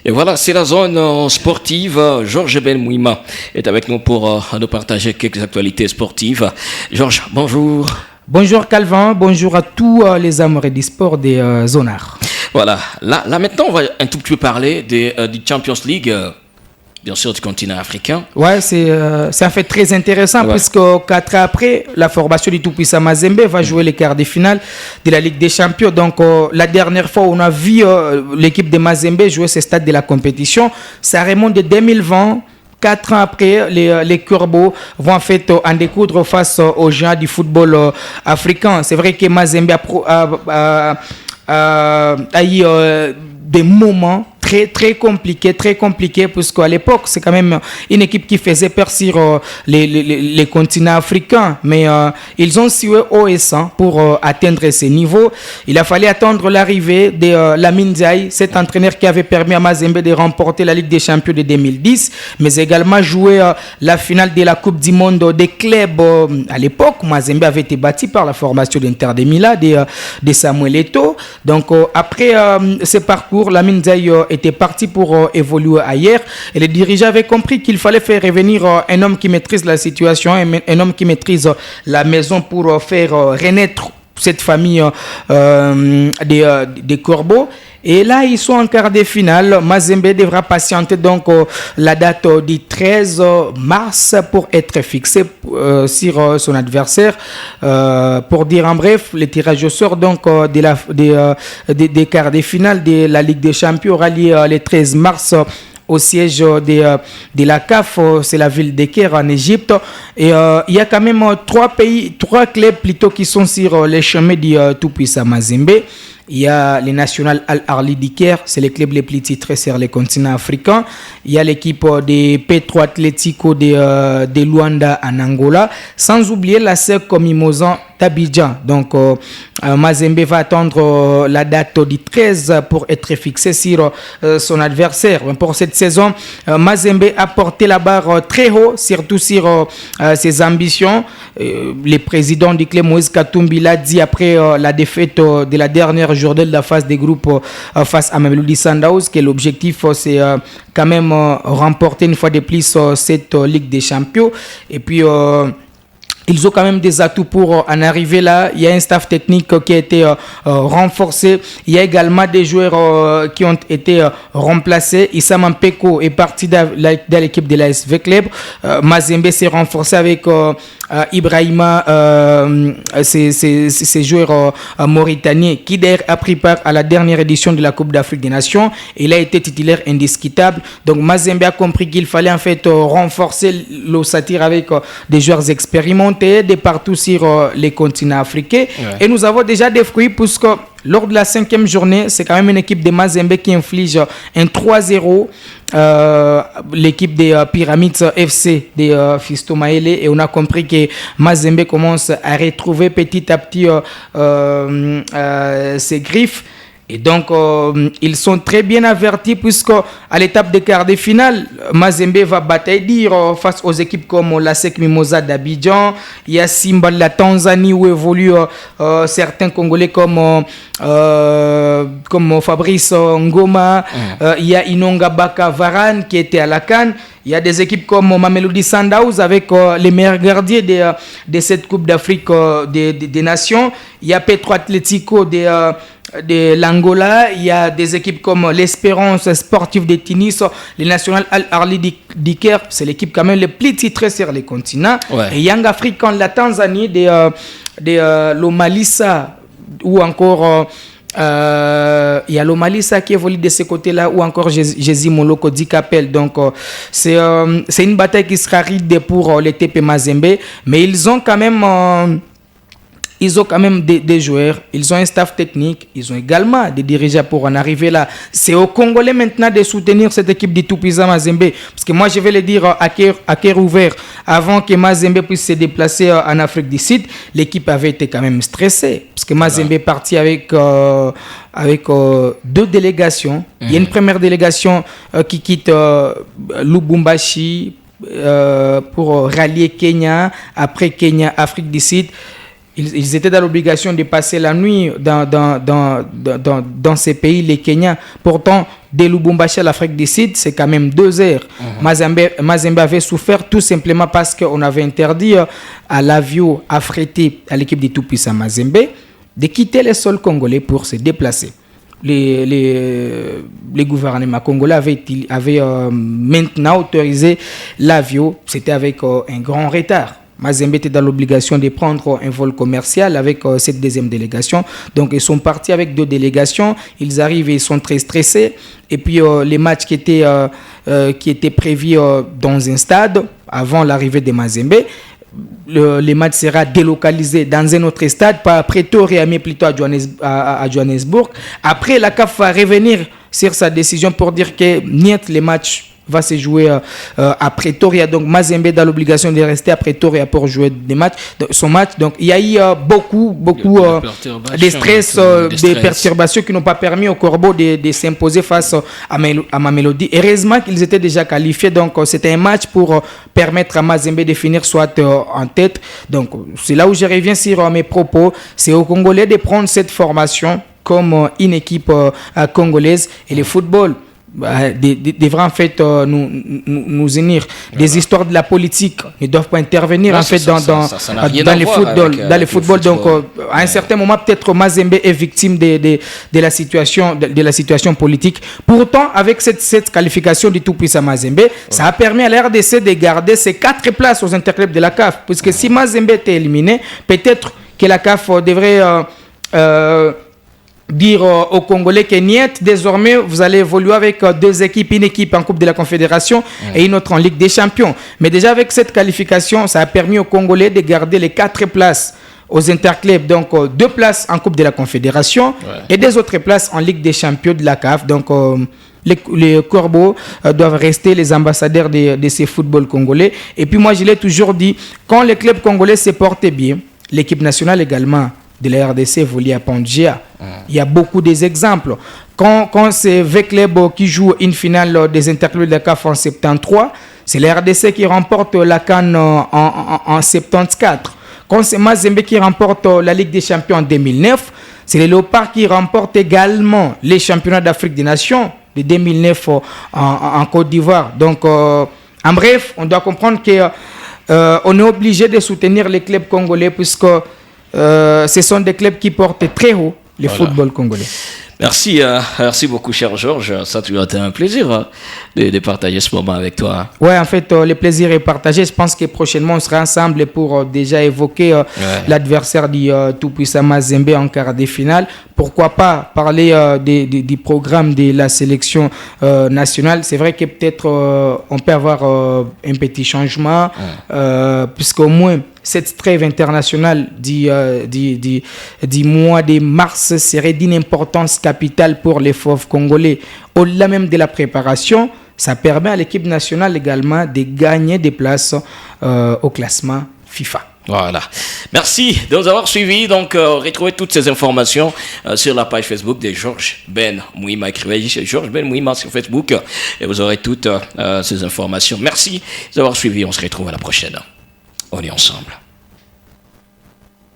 Et voilà, c'est la zone sportive. Georges Benmouima est avec nous pour nous partager quelques actualités sportives. Georges, bonjour. Bonjour Calvin, bonjour à tous les amoureux du sport des zonards. Voilà, là maintenant on va un tout petit peu parler du Champions League, bien sûr du continent africain. Ouais, c'est un fait très intéressant puisque 4 ans après, la formation du tout-puissant Mazembe va jouer les quarts de finale de la Ligue des Champions. Donc la dernière fois on a vu l'équipe de Mazembe jouer ce stade de la compétition, ça remonte de 2020. 4 ans après, les Corbeaux vont en fait en découdre face aux géants du football africain. C'est vrai que Mazembe a eu des moments très compliqué, puisqu'à l'époque, c'est quand même une équipe qui faisait percer les continents africains. Mais ils ont sué haut et sang pour atteindre ces niveaux. Il a fallu attendre l'arrivée de Lamine Ndiaye, cet entraîneur qui avait permis à Mazembe de remporter la Ligue des Champions de 2010, mais également jouer la finale de la Coupe du Monde des clubs. À l'époque, Mazembe avait été bâti par la formation d'Inter de Milan, de Samuel Eto'o. Donc, après ce parcours, Lamine Ndiaye était parti pour évoluer ailleurs et les dirigeants avaient compris qu'il fallait faire revenir un homme qui maîtrise la situation, un homme qui maîtrise la maison pour faire renaître cette famille des Corbeaux. Et là, ils sont en quart de finale. Mazembe devra patienter donc la date du 13 mars pour être fixé sur son adversaire. Pour dire en bref, le tirage au sort donc des quarts de finale de la Ligue des Champions aura lieu le 13 mars au siège de la CAF, c'est la ville de Caire en Égypte. Et il y a quand même trois clubs plutôt qui sont sur les chemins du tout-puissant Mazembe. Il y a les National Al-Ahli d'Iker, c'est les clubs les plus titrés sur les continents africains. Il y a l'équipe des Petro Atlético de Luanda en Angola. Sans oublier la SEC Mimozan d'Abidjan. Donc, Mazembe va attendre la date du 13 pour être fixé sur son adversaire. Pour cette saison, Mazembe a porté la barre très haut, surtout sur ses ambitions. Le président du club, Moïse Katumbi, l'a dit après la défaite de la dernière journée de la phase des groupes face à Mamelodi Sundowns, que l'objectif c'est quand même remporter une fois de plus cette Ligue des Champions. Et puis ils ont quand même des atouts pour en arriver là. Il y a un staff technique qui a été renforcé. Il y a également des joueurs qui ont été remplacés. Issa Mampeko est parti de l'équipe de la SV Club. Mazembe s'est renforcé avec Ibrahima, ces joueurs mauritaniens qui d'ailleurs a pris part à la dernière édition de la Coupe d'Afrique des Nations. Il a été titulaire indiscutable. Donc Mazembe a compris qu'il fallait en fait renforcer l'ossature avec des joueurs expérimentés de partout sur les continents africains. Ouais. Et nous avons déjà des fruits puisque lors de la 5e journée, c'est quand même une équipe de Mazembe qui inflige un 3-0 l'équipe des Pyramids FC de Fiston Maele, et on a compris que Mazembe commence à retrouver petit à petit ses griffes. Et donc, ils sont très bien avertis puisque à l'étape des quarts de finale, Mazembe va batailler face aux équipes comme la SEC Mimosa d'Abidjan. Il y a Simba de la Tanzanie où évoluent certains Congolais comme Fabrice Ngoma. Il y a Inonga Baka Varane qui était à la CAN. Il y a des équipes comme Mamelodi Sundowns avec les meilleurs gardiens de cette Coupe d'Afrique des Nations. Il y a Petro Atlético de l'Angola. Il y a des équipes comme l'Espérance sportive de Tunis, les National Al-Ahli d'Iker, c'est l'équipe quand même le plus titrée sur les continents. Ouais. Et Young African, la Tanzanie, de l'Omalissa, ou encore il y a l'Omalissa qui évolue de ce côté-là, ou encore Jésus Moloko Dikapel. Donc c'est une bataille qui sera ride pour les TP Mazembe, mais ils ont quand même des joueurs, ils ont un staff technique, ils ont également des dirigeants pour en arriver là. C'est aux Congolais maintenant de soutenir cette équipe du tout-puissant Mazembe. Parce que moi, je vais le dire à cœur ouvert, avant que Mazembe puisse se déplacer en Afrique du Sud, l'équipe avait été quand même stressée. Parce que Mazembe est parti avec 2 délégations. Il y a une première délégation qui quitte Lubumbashi pour rallier Kenya. Après Kenya, Afrique du Sud. Ils étaient dans l'obligation de passer la nuit dans ces pays, les Kenyans. Pourtant, de Lubumbashi à l'Afrique du Sud, c'est quand même 2 heures. Mazembe avait souffert tout simplement parce qu'on avait interdit à l'avion affrété à l'équipe des tout-puissants Mazembe de quitter les sols congolais pour se déplacer. Les gouvernements congolais avaient maintenant autorisé l'avion. C'était avec un grand retard. Mazembe était dans l'obligation de prendre un vol commercial avec cette deuxième délégation. Donc, ils sont partis avec 2 délégations. Ils arrivent et ils sont très stressés. Et puis, les matchs qui étaient prévus dans un stade avant l'arrivée de Mazembe, les matchs sera délocalisé dans un autre stade, pas à Pretoria, mais plutôt à Johannesburg. Après, la CAF va revenir sur sa décision pour dire que les matchs va se jouer à Pretoria. Donc, Mazembe est dans l'obligation de rester à Pretoria pour jouer son match. Donc, il y a eu beaucoup de stress, des perturbations qui n'ont pas permis au Corbeau de s'imposer face à Mamelodi. Heureusement qu'ils étaient déjà qualifiés. Donc, c'était un match pour permettre à Mazembe de finir soit en tête. Donc, c'est là où je reviens sur mes propos. C'est aux Congolais de prendre cette formation comme une équipe congolaise. Et le football devrait en fait nous unir. Des histoires de la politique ne doivent pas intervenir en fait dans le football. Donc à un certain moment peut-être Mazembe est victime de la situation politique. Pourtant avec cette qualification du tout-puissant Mazembe, ça a permis à la RDC de garder ses 4 places aux interclubs de la CAF, puisque si Mazembe était éliminé, peut-être que la CAF devrait dire aux Congolais que désormais vous allez évoluer avec 2 équipes, une équipe en Coupe de la Confédération et une autre en Ligue des Champions. Mais déjà avec cette qualification, ça a permis aux Congolais de garder les 4 places aux interclubs, donc 2 places en Coupe de la Confédération et 2 autres places en Ligue des Champions de la CAF. Donc les Corbeaux doivent rester les ambassadeurs de ces footballs congolais. Et puis moi je l'ai toujours dit, quand les clubs congolais se portent bien, l'équipe nationale également de la RDC volée à Pangia. Il y a beaucoup d'exemples. Quand c'est V-Club qui joue une finale des interclubs de la CAF en 73, c'est la RDC qui remporte la CAN en 74. Quand c'est Mazembe qui remporte la Ligue des Champions en 2009, c'est les Léopards qui remportent également les championnats d'Afrique des Nations de 2009 en Côte d'Ivoire. Donc, en bref, on doit comprendre qu'on est obligé de soutenir les clubs congolais puisque ce sont des clubs qui portent très haut le football congolais. Merci beaucoup, cher Georges. Ça a toujours été un plaisir de partager ce moment avec toi. Ouais, en fait, le plaisir est partagé. Je pense que prochainement, on sera ensemble pour déjà évoquer l'adversaire du tout-puissant Mazembe en quart de finale. Pourquoi pas parler du programme de la sélection nationale. C'est vrai que peut-être on peut avoir un petit changement, puisqu'au moins cette trêve internationale du mois de mars serait d'une importance capitale pour les fauves congolais. Au-delà même de la préparation, ça permet à l'équipe nationale également de gagner des places au classement FIFA. Voilà. Merci de nous avoir suivis. Donc, retrouvez toutes ces informations sur la page Facebook de Georges Ben Mouima. Écrivez Georges Ben Mouima sur Facebook et vous aurez toutes ces informations. Merci de nous avoir suivis. On se retrouve à la prochaine. On est ensemble.